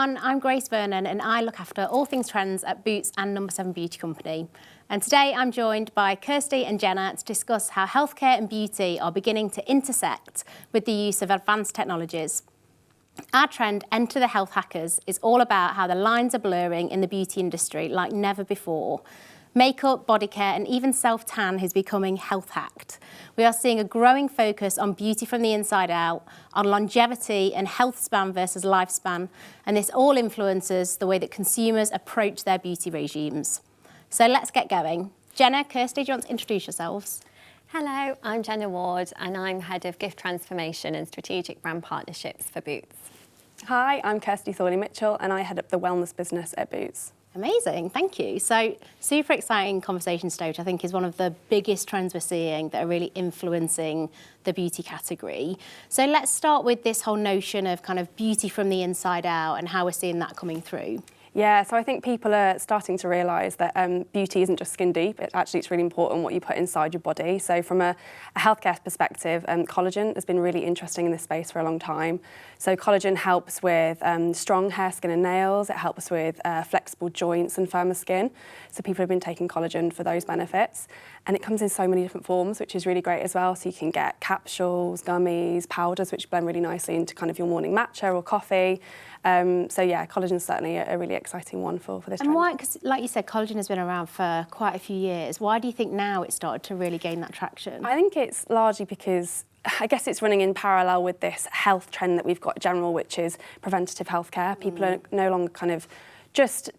everyone, I'm Grace Vernon and I look after all things trends at Boots and No7 Beauty Company. And today I'm joined by Kirsty and Jenna to discuss how healthcare and beauty are beginning to intersect with the use of advanced technologies. Our trend, Enter the Health Hackers, is all about how the lines are blurring in the beauty industry like never before. Makeup, body care and even self-tan is becoming health hacked. We are seeing a growing focus on beauty from the inside out, on longevity and health span versus lifespan, and this all influences the way that consumers approach their beauty regimes. So let's get going. Jenna, Kirsty, do you want to introduce yourselves? Hello, I'm Jenna Ward and I'm Head of Gift Transformation and Strategic Brand Partnerships for Boots. Hi, I'm Kirsty Thorley-Mitchell and I head up the wellness business at Boots. Amazing, thank you. So super exciting conversation today, which I think is one of the biggest trends we're seeing that are really influencing the beauty category. So let's start with this whole notion of kind of beauty from the inside out and how we're seeing that coming through. Yeah, so I think people are starting to realise that beauty isn't just skin deep, it's really important what you put inside your body. So from a healthcare perspective, collagen has been really interesting in this space for a long time. So collagen helps with strong hair, skin and nails, it helps with flexible joints and firmer skin. So people have been taking collagen for those benefits. And it comes in so many different forms, which is really great as well. So you can get capsules, gummies, powders, which blend really nicely into kind of your morning matcha or coffee. So yeah, collagen is certainly a really exciting one for this trend. And why, because like you said, collagen has been around for quite a few years. Why do you think now it started to really gain that traction? I think it's largely because I guess it's running in parallel with this health trend that we've got general, which is preventative healthcare. People are no longer kind of just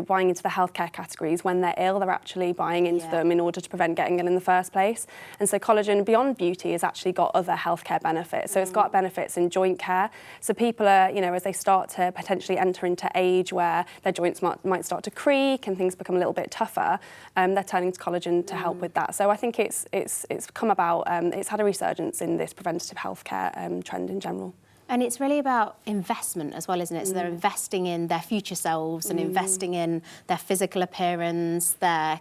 buying into the healthcare categories. When they're ill, they're actually buying into them in order to prevent getting ill in the first place. And so collagen, beyond beauty, has actually got other healthcare benefits. So it's got benefits in joint care. So people are, as they start to potentially enter into age where their joints might start to creak and things become a little bit tougher, they're turning to collagen to help with that. So I think it's come about, it's had a resurgence in this preventative healthcare trend in general. And it's really about investment as well, isn't it? So they're investing in their future selves and investing in their physical appearance, their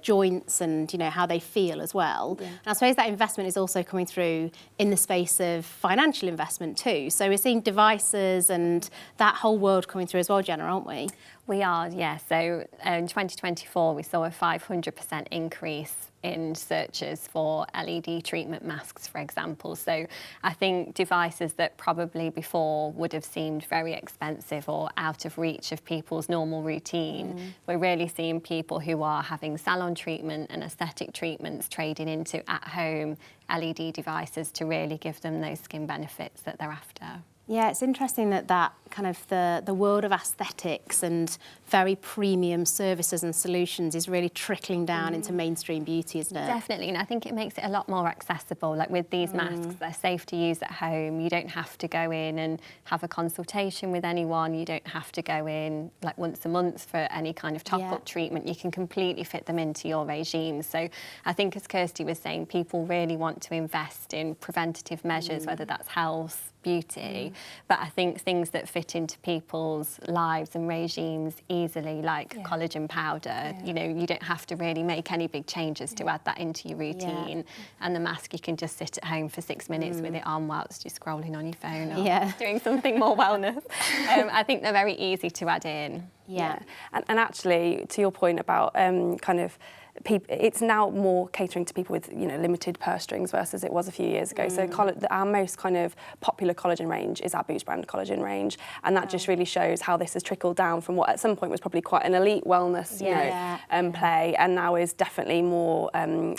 joints and, how they feel as well. Yeah. And I suppose that investment is also coming through in the space of financial investment too. So we're seeing devices and that whole world coming through as well, Jenna, aren't we? We are, yeah. So in 2024, we saw a 500% increase in searches for LED treatment masks, for example. So I think devices that probably before would have seemed very expensive or out of reach of people's normal routine, we're really seeing people who are having salon treatment and aesthetic treatments trading into at-home LED devices to really give them those skin benefits that they're after. Yeah, it's interesting that kind of the world of aesthetics and very premium services and solutions is really trickling down into mainstream beauty, isn't it? Definitely, and I think it makes it a lot more accessible. Like with these masks, they're safe to use at home. You don't have to go in and have a consultation with anyone. You don't have to go in like once a month for any kind of top-up treatment. You can completely fit them into your regime. So I think, as Kirsty was saying, people really want to invest in preventative measures, whether that's health, beauty, but I think things that fit into people's lives and regimes easily, like collagen powder, you don't have to really make any big changes to add that into your routine. And the mask, you can just sit at home for 6 minutes with it on whilst you're scrolling on your phone or doing something more wellness. I think they're very easy to add in. Yeah. And actually, to your point about it's now more catering to people with limited purse strings versus it was a few years ago. So our most kind of popular collagen range is our Boots brand collagen range, and that just really shows how this has trickled down from what at some point was probably quite an elite wellness play, and now is definitely more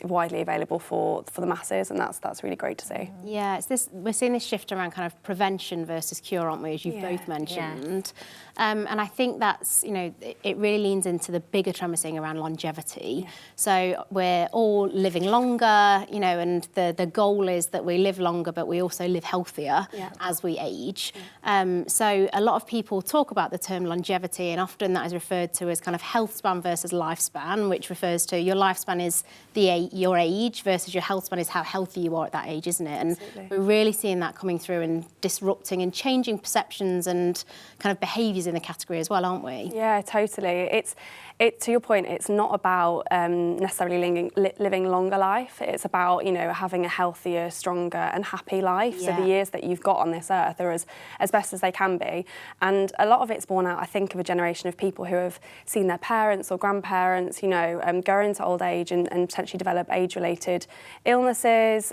widely available for the masses, and that's really great to see. Yeah, we're seeing this shift around kind of prevention versus cure, aren't we, as you've both mentioned. And I think that's it really leans into the bigger trend we're seeing around longevity. So we're all living longer, and the goal is that we live longer, but we also live healthier as we age. So a lot of people talk about the term longevity, and often that is referred to as kind of health span versus lifespan, which refers to your lifespan is your age versus your health span is how healthy you are at that age, isn't it? And we're really seeing that coming through and disrupting and changing perceptions and kind of behaviours in the category as well, aren't we? Yeah, totally. To your point, it's not about necessarily living longer life. It's about, you know, having a healthier, stronger and happy life. Yeah. So the years that you've got on this earth are as best as they can be. And a lot of it's born out, I think, of a generation of people who have seen their parents or grandparents, you know, go into old age and potentially develop age-related illnesses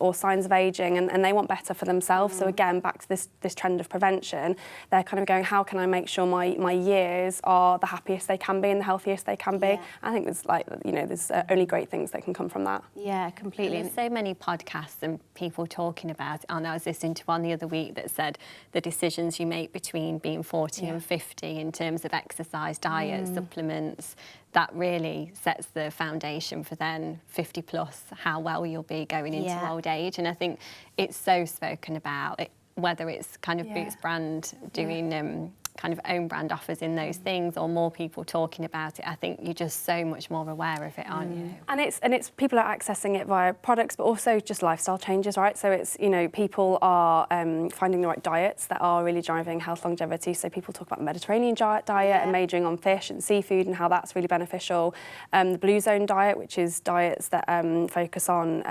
or signs of ageing, and they want better for themselves. So again, back to this trend of prevention, they're kind of going, how can I make sure my years are the happiest they can be and the healthiest they can be? Yeah. I think there's there's only great things that can come from that. Yeah, completely. There's so many podcasts and people talking about it. And I was listening to one the other week that said the decisions you make between being 40 and 50 in terms of exercise, diet, supplements, that really sets the foundation for then 50 plus, how well you'll be going into old age. And I think it's so spoken about, whether it's kind of Boots brand doing kind of own brand offers in those things, or more people talking about it. I think you're just so much more aware of it, aren't you? And it's people are accessing it via products, but also just lifestyle changes, right? So it's, you know, people are finding the right diets that are really driving health longevity. So people talk about the Mediterranean diet and majoring on fish and seafood and how that's really beneficial. The Blue Zone diet, which is diets that focus on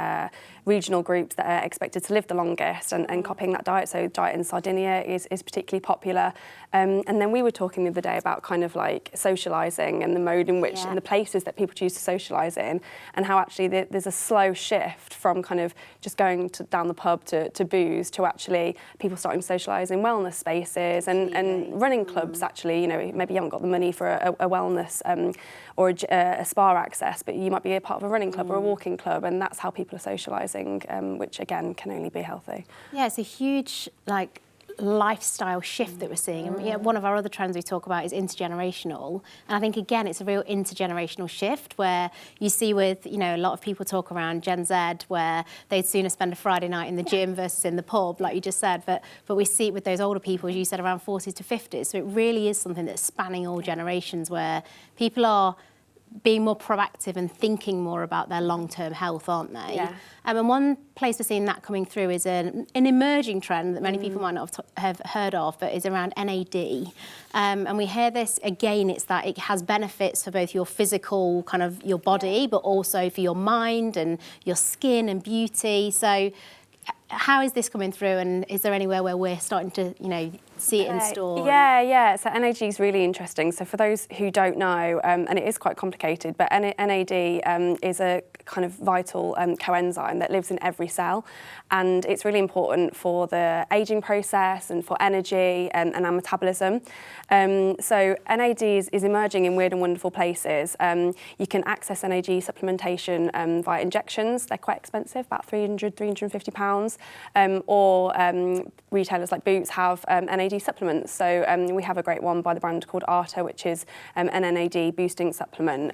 regional groups that are expected to live the longest, and copying that diet. So diet in Sardinia is particularly popular. And then we were talking the other day about kind of like socialising and the mode in which, and the places that people choose to socialise in, and how actually there's a slow shift from kind of just going down the pub to booze to actually people starting to socialise in wellness spaces and running clubs. Actually, you know, maybe you haven't got the money for a wellness or a spa access, but you might be a part of a running club or a walking club, and that's how people are socialising, which again can only be healthy. Yeah, it's a huge lifestyle shift that we're seeing. And one of our other trends we talk about is intergenerational. And I think, again, it's a real intergenerational shift where you see with, you know, a lot of people talk around Gen Z where they'd sooner spend a Friday night in the gym versus in the pub, like you just said. But we see it with those older people, as you said, around 40s to 50s. So it really is something that's spanning all generations where people are being more proactive and thinking more about their long-term health, aren't they? Yeah. And one place we're seeing that coming through is an emerging trend that many people might not have heard of, but is around NAD. And we hear this, again, it's that it has benefits for both your physical, kind of your body, but also for your mind and your skin and beauty. So how is this coming through, and is there anywhere where we're starting to, you know, see it in store? Yeah. So NAD is really interesting. So for those who don't know, and it is quite complicated, but NAD is a kind of vital coenzyme that lives in every cell, and it's really important for the aging process and for energy and our metabolism. So NAD is emerging in weird and wonderful places. You can access NAD supplementation via injections. They're quite expensive, about £350, or retailers like Boots have NAD supplements. So we have a great one by the brand called Arta, which is an NAD boosting supplement,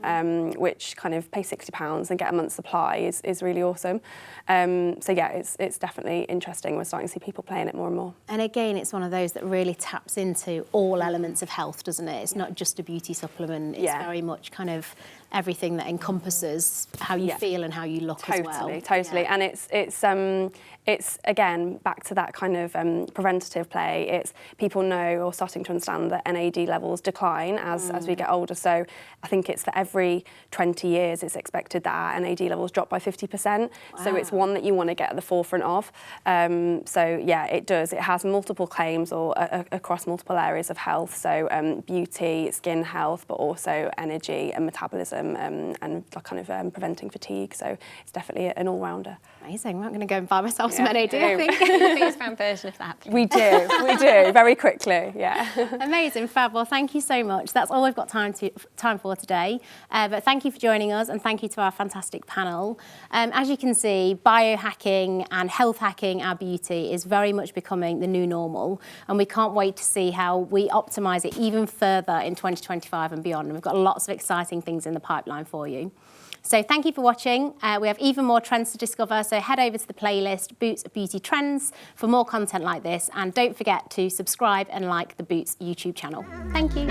which kind of pay £60 and get a month's supply is really awesome. So yeah, it's definitely interesting. We're starting to see people playing it more and more. And again, it's one of those that really taps into all elements of health, doesn't it? It's not just a beauty supplement. It's very much kind of everything that encompasses how you feel and how you look as well. Totally. And it's again back to that kind of preventative play. It's people know or starting to understand that NAD levels decline as we get older. So I think it's for every 20 years it's expected that our NAD levels drop by 50%. So it's one that you want to get at the forefront of. So yeah, it does. It has multiple claims or across multiple areas of health. So beauty, skin health, but also energy and metabolism. And kind of preventing fatigue, so it's definitely an all-rounder. Amazing. I'm going to go and buy myself some NAD, I think. The Boots brand version of that. We do, very quickly, yeah. Amazing, fab. Well, thank you so much. That's all we've got time for today. But thank you for joining us, and thank you to our fantastic panel. As you can see, biohacking and health hacking our beauty is very much becoming the new normal, and we can't wait to see how we optimise it even further in 2025 and beyond. And we've got lots of exciting things in the pipeline for you. So thank you for watching. We have even more trends to discover, so head over to the playlist Boots Beauty Trends for more content like this, and don't forget to subscribe and like the Boots YouTube channel. Thank you.